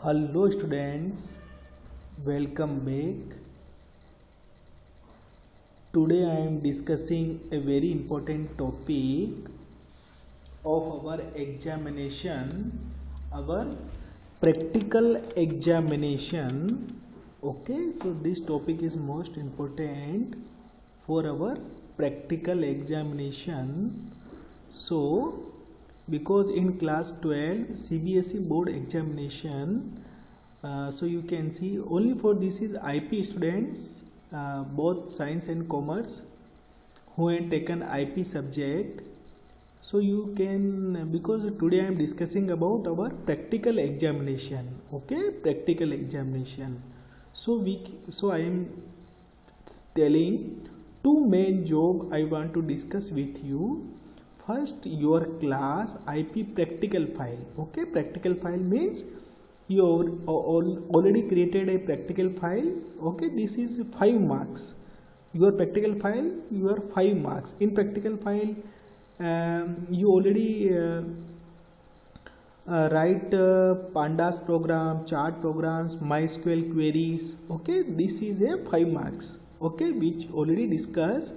Hello students, welcome back. Today I am discussing a very important topic of our examination, our practical examination. Okay, so this topic is most important for our practical examination. So because in class 12 CBSE board examination, so you can see only for this is IP students, both science and commerce, who have taken IP subject. So you can, because today I am discussing about our practical examination. Okay, practical examination. So I am telling two main job I want to discuss with you. First, your class IP practical file. Okay, practical file means you already created a practical file. Okay, this is 5 marks. Your practical file, your 5 marks. In practical file, you already write pandas program, chart programs, MySQL queries. Okay, this is a 5 marks. Okay, which already discussed.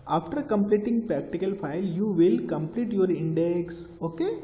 After completing practical file, you will complete your index. Okay,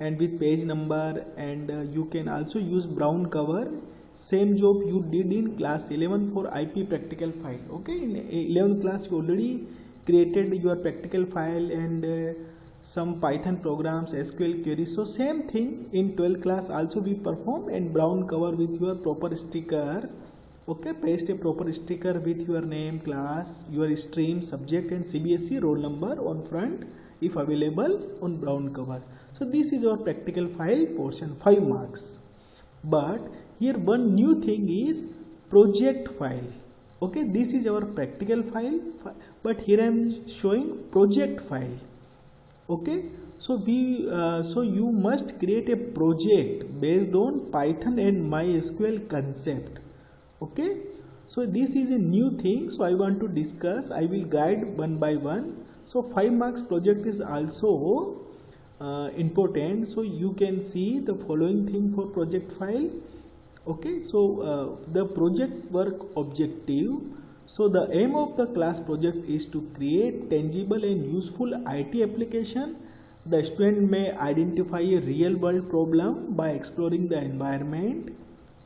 and with page number, and you can also use brown cover. Same job you did in class 11 for IP practical file. Okay, in 11th class you already created your practical file and some Python programs, SQL queries. So same thing in 12th class also we perform, and brown cover with your proper sticker. Okay, paste a proper sticker with your name, class, your stream, subject and CBSE roll number on front if available on brown cover. So this is our practical file portion, 5 marks. But here one new thing is project file. Okay, this is our practical file, but here I am showing project file. Okay, so you must create a project based on Python and MySQL concept. Okay, so this is a new thing, so I want to discuss. I will guide one by one. So 5 marks project is also important, so you can see the following thing for project file. Okay, so the project work objective. So the aim of the class project is to create tangible and useful IT application. The student may identify a real world problem by exploring the environment.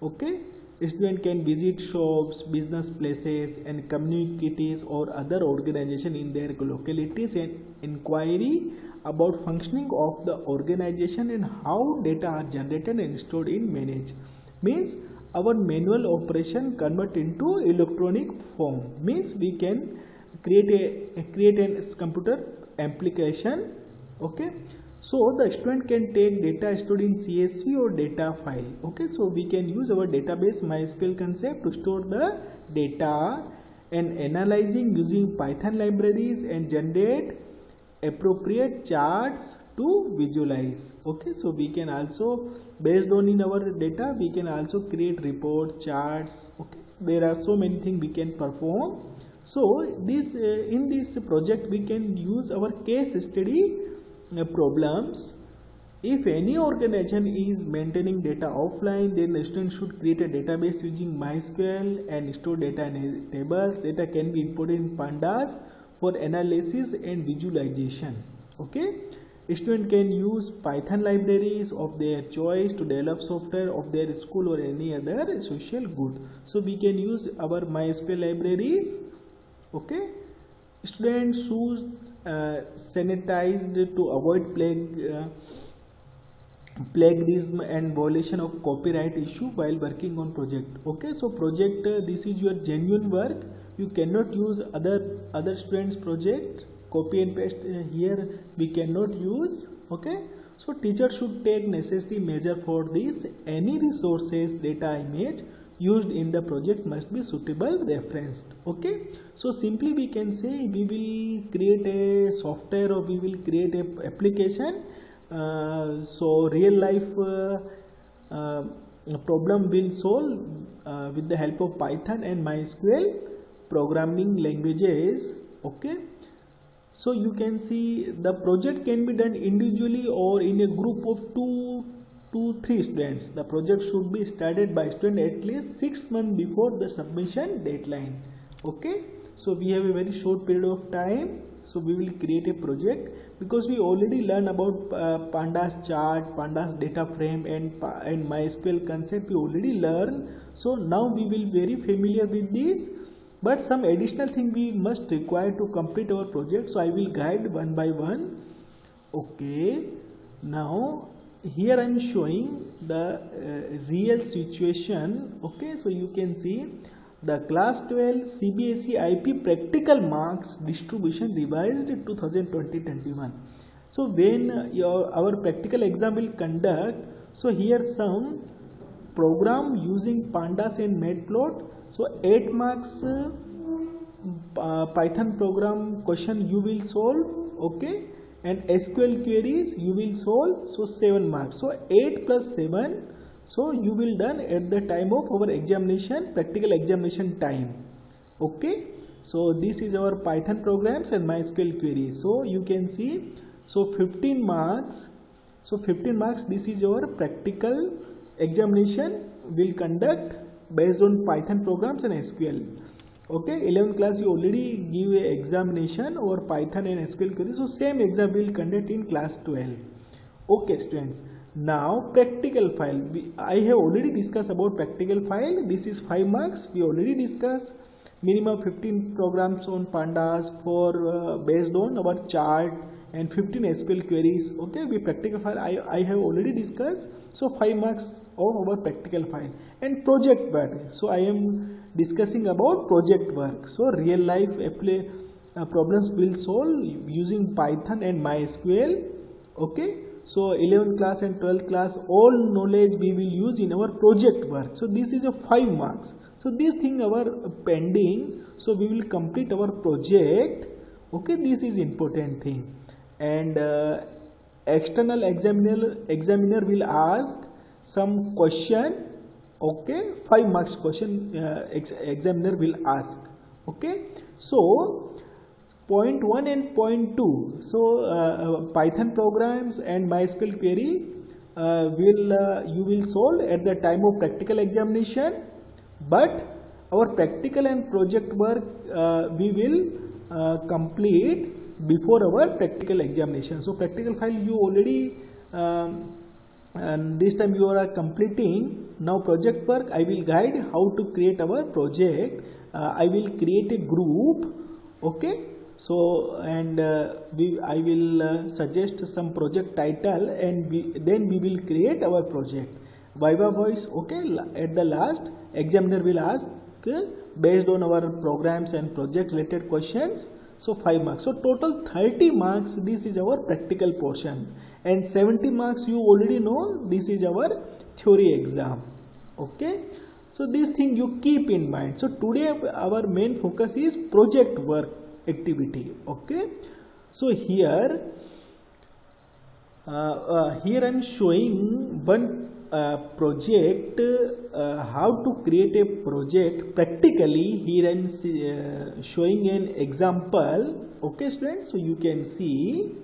Okay, student can visit shops, business places and communities or other organizations in their localities and inquiry about functioning of the organization and how data are generated and stored in managed. Means our manual operation convert into electronic form. Means we can create a computer application. Okay, so the student can take data stored in CSV or data file. Okay, so we can use our database MySQL concept to store the data and analyzing using Python libraries and generate appropriate charts to visualize. Okay, so we can also, based on in our data, we can also create reports, charts. Okay, so there are so many things we can perform. So this in this project we can use our case study problems. If any organization is maintaining data offline, then the student should create a database using MySQL and store data in tables. Data can be imported in pandas for analysis and visualization. Okay, a student can use Python libraries of their choice to develop software of their school or any other social good. So we can use our MySQL libraries. Okay, students should sanitized to avoid plagiarism and violation of copyright issue while working on project. Okay, so project, this is your genuine work. You cannot use other students project, copy and paste here we cannot use. Okay, so teacher should take necessary measure for this. Any resources, data, image used in the project must be suitable referenced. Okay, so simply we can say we will create a software or we will create a application. So real life problem will solve with the help of Python and MySQL programming languages. Okay, so you can see the project can be done individually or in a group of 2 to 3 students. The project should be started by student at least 6 months before the submission deadline. Okay, so we have a very short period of time, so we will create a project, because we already learned about pandas chart, pandas data frame, and MySQL concept we already learned. So now we will very familiar with this, but some additional thing we must require to complete our project, so I will guide one by one. Okay, now here I am showing the real situation. Okay, so you can see the class 12 CBSE IP practical marks distribution revised 2020-21. So when our practical exam will conduct, so here some program using pandas and matplot. So 8 marks Python program question you will solve. Okay, and SQL queries you will solve, so 7 marks. So 8 plus 7, so you will done at the time of our examination, practical examination time. Okay, so this is our Python programs and MySQL queries. So you can see, so 15 marks, so 15 marks, this is your practical examination will conduct based on Python programs and SQL. Okay, 11th class you already give a examination over Python and SQL queries, so same exam will conduct in class 12. Okay students, now practical file, I have already discussed about practical file. This is 5 marks, we already discussed. Minimum 15 programs on pandas for based on our chart, and 15 SQL queries. Okay, we practical file I have already discussed, so 5 marks of our practical file. And project work, so I am discussing about project work. So real life problems will solve using Python and MySQL. Okay, so 11th class and 12th class all knowledge we will use in our project work. So this is a 5 marks. So this thing our pending, so we will complete our project. Okay, this is important thing. And external examiner will ask some question. Okay, 5 marks question examiner will ask. Okay, so point 1 and point 2, so Python programs and MySQL query you will solve at the time of practical examination, but our practical and project work we will complete before our practical examination. So practical file you already and this time you are completing. Now project work I will guide how to create our project. I will create a group. Okay, so and I will suggest some project title, and then we will create our project. Viva voice. Okay, at the last examiner will ask based on our programs and project related questions. So 5 marks. So total 30 marks. This is our practical portion, and 70 marks you already know. This is our theory exam. Okay, so this thing you keep in mind. So today our main focus is project work activity. Okay, so here I am showing one project, how to create a project practically. Here I am showing an example. Okay students, so you can see.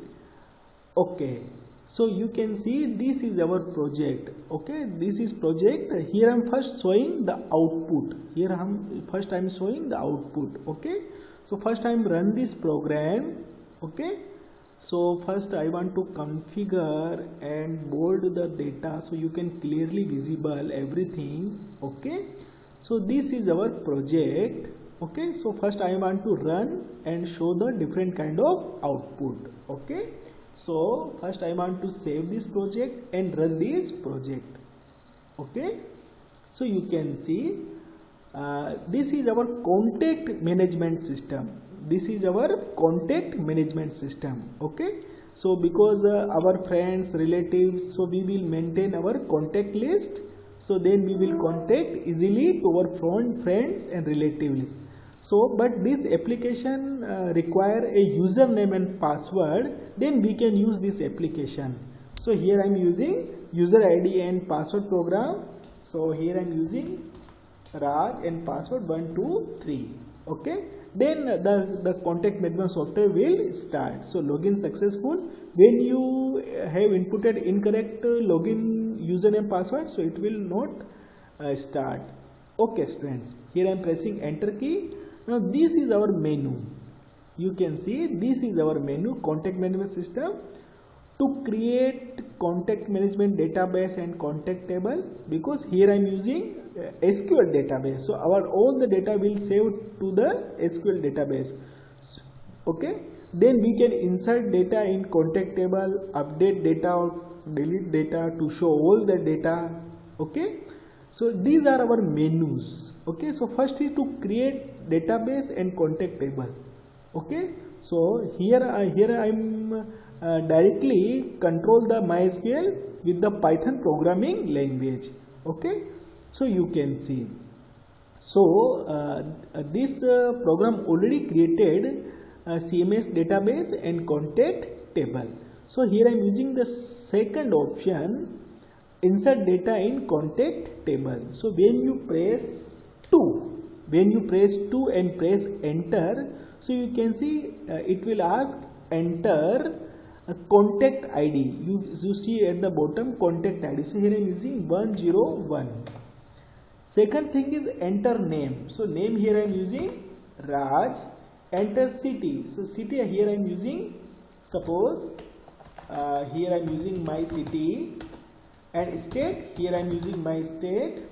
Okay, so you can see this is our project. Okay, this is project. Here I am first showing the output. Here I am showing the output. Okay, so first I am run this program. Okay, so first I want to configure and bold the data so you can clearly visible everything. Okay, so this is our project. Okay, so first I want to run and show the different kind of output. Okay, so first I want to save this project and run this project. Okay, so you can see this is our contact management system. This is our contact management system. Okay, so because our friends, relatives, so we will maintain our contact list, so then we will contact easily to our friends and relatives. So but this application require a username and password, then we can use this application. So here I am using user ID and password program. So here I am using Raj and password 123. Okay, then the contact management software will start. So login successful. When you have inputted incorrect login username password, so it will not start. Okay students, here I am pressing enter key. Now this is our menu. You can see this is our menu, contact management system. To create contact management database and contact table, because here I am using SQL database, so our all the data will save to the SQL database. Okay, then we can insert data in contact table, update data or delete data to show all the data. Okay, so these are our menus. Okay, so first is to create database and contact table. Okay, so here I am directly control the MySQL with the Python programming language. Okay, so you can see, so this program already created CMS database and contact table. So here I am using the second option, insert data in contact table. So when you press 2 and press enter, so you can see it will ask enter a contact ID. You see at the bottom contact ID. So here I am using 101. Second thing is enter name. So name here I am using Raj. Enter city. So city here I am using, suppose here I am using my city. And state, here I am using my state.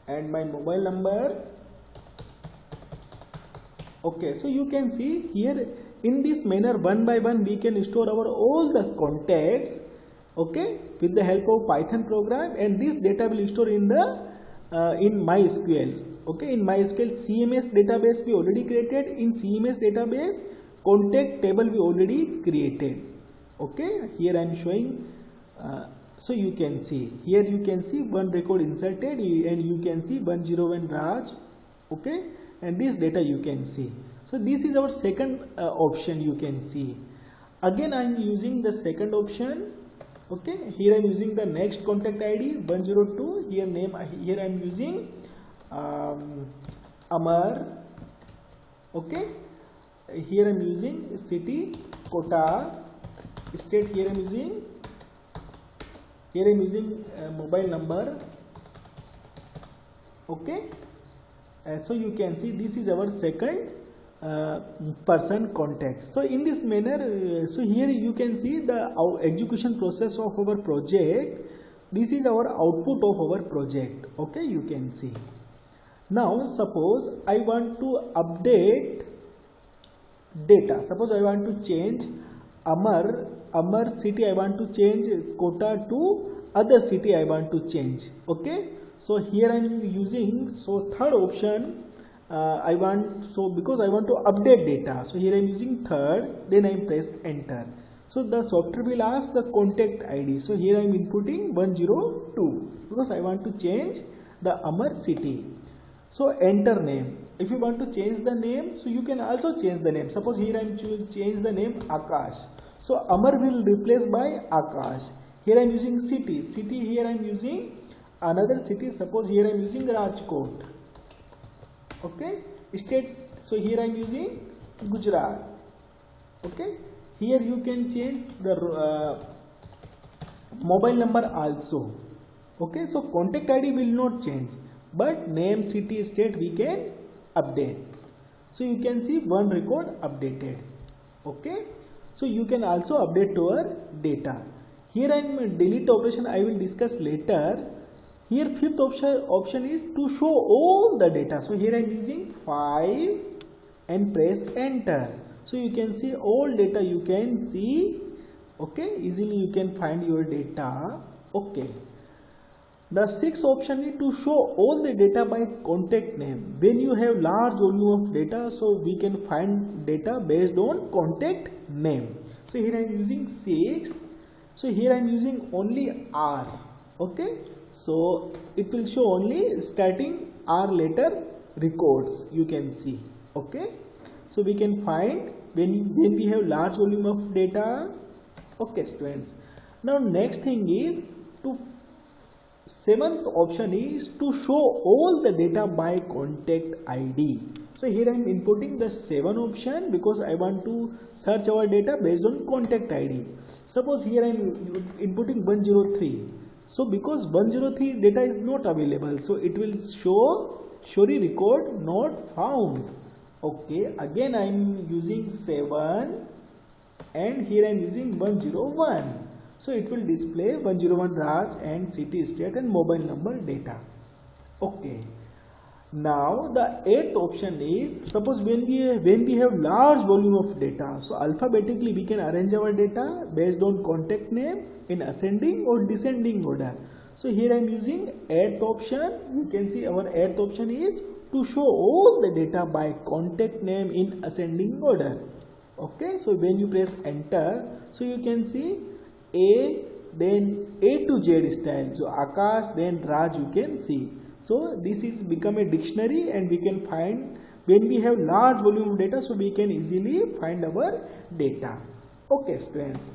And my mobile number. Okay, so you can see here in this manner one by one we can store our all the contacts, okay, with the help of Python program, and this data will store in the in MySQL. Okay, in MySQL CMS database we already created, in CMS database contact table we already created. Okay, here I am showing, so you can see here, you can see one record inserted and you can see 101 Raj. Okay, and this data you can see. So this is our second option. You can see again I am using the second option. Okay, here I am using the next contact ID 102. Here name, here I am using Amar. Okay, here I am using city Kota. State, here I am using mobile number. Okay, so you can see this is our second person contact. So in this manner, so here you can see the execution process of our project. This is our output of our project. Okay, you can see. Now suppose I want to update data. Suppose I want to change Amar city, I want to change Kota to other city I want to change. Okay, so here I am using, so third option I want, so because I want to update data, so here I am using third, then I press enter. So the software will ask the contact ID. So here I am inputting 102 because I want to change the Amar city. So enter name. If you want to change the name, so you can also change the name. Suppose here I am change the name Akash. So Amar will replace by Akash. Here I am using city. City, here I am using another city. Suppose here I am using Rajkot. Okay, state, so here I am using Gujarat. Okay, here you can change the mobile number also. Okay, so contact ID will not change, but name, city, state we can update. So you can see one record updated. Okay, so you can also update to our data. Here I am delete operation I will discuss later. Here fifth option is to show all the data. So here I am using 5 and press enter. So you can see all data you can see. Okay, easily you can find your data. Okay. The sixth option is to show all the data by contact name. When you have large volume of data, so we can find data based on contact name. So here I am using 6. So here I am using only R. Okay, so it will show only starting R letter records, you can see. Okay, so we can find when we have large volume of data. Okay students, now next thing is to seventh option is to show all the data by contact ID. So here I am inputting the 7 option because I want to search our data based on contact ID. Suppose here I am inputting 103. So because 103 data is not available, so it will show sorry record not found. Okay, again I am using 7 and here I am using 101. So it will display 101 Raj and city, state and mobile number data. Okay. Now the eighth option is, suppose when we have large volume of data, so alphabetically we can arrange our data based on contact name in ascending or descending order. So here I am using eighth option. You can see our eighth option is to show all the data by contact name in ascending order. Okay, so when you press enter, so you can see A, then A to Z style, so Akash, then Raj you can see. So this is become a dictionary and we can find when we have large volume of data, so we can easily find our data. Okay students,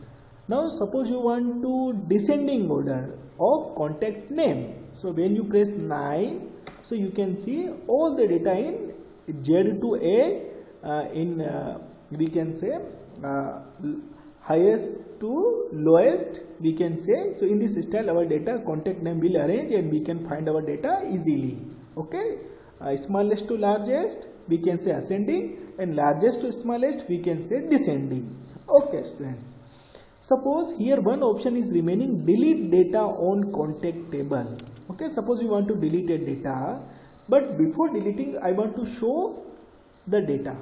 now suppose you want to descending order of contact name. So when you press 9, so you can see all the data in Z to A we can say highest to lowest we can say. So in this style our data contact name will arrange and we can find our data easily. Okay, smallest to largest we can say ascending and largest to smallest we can say descending. Okay students, suppose here one option is remaining, delete data on contact table. Okay, suppose you want to delete a data, but before deleting I want to show the data.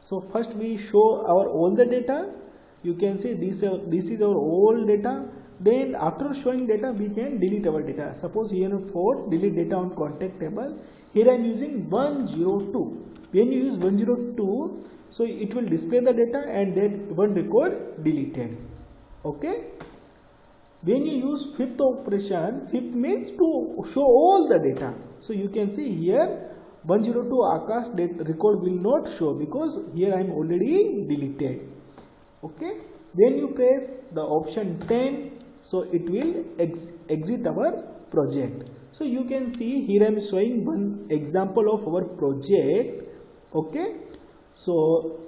So first we show our all the data. You can see this is our old data. Then after showing data we can delete our data. Suppose here for delete data on contact table, here I am using 102. When you use 102, so it will display the data and then one record deleted. Okay, when you use fifth operation, fifth means to show all the data. So you can see here 102 Akash record will not show because here I am already deleted. Okay, when you press the option 10, so it will exit our project. So you can see here I am showing one example of our project. Okay, so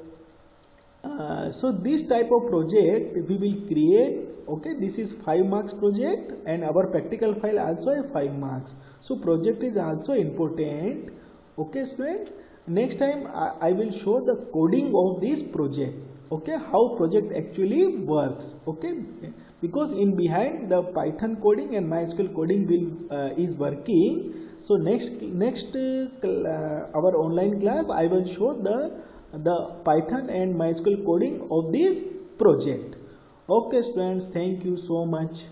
this type of project we will create. Okay, this is 5 marks project and our practical file also a 5 marks. So project is also important. Okay students, next time I will show the coding of this project. Okay, how project actually works. Okay, because in behind the Python coding and MySQL coding will is working. So next our online class I will show the Python and MySQL coding of this project. Okay students, thank you so much.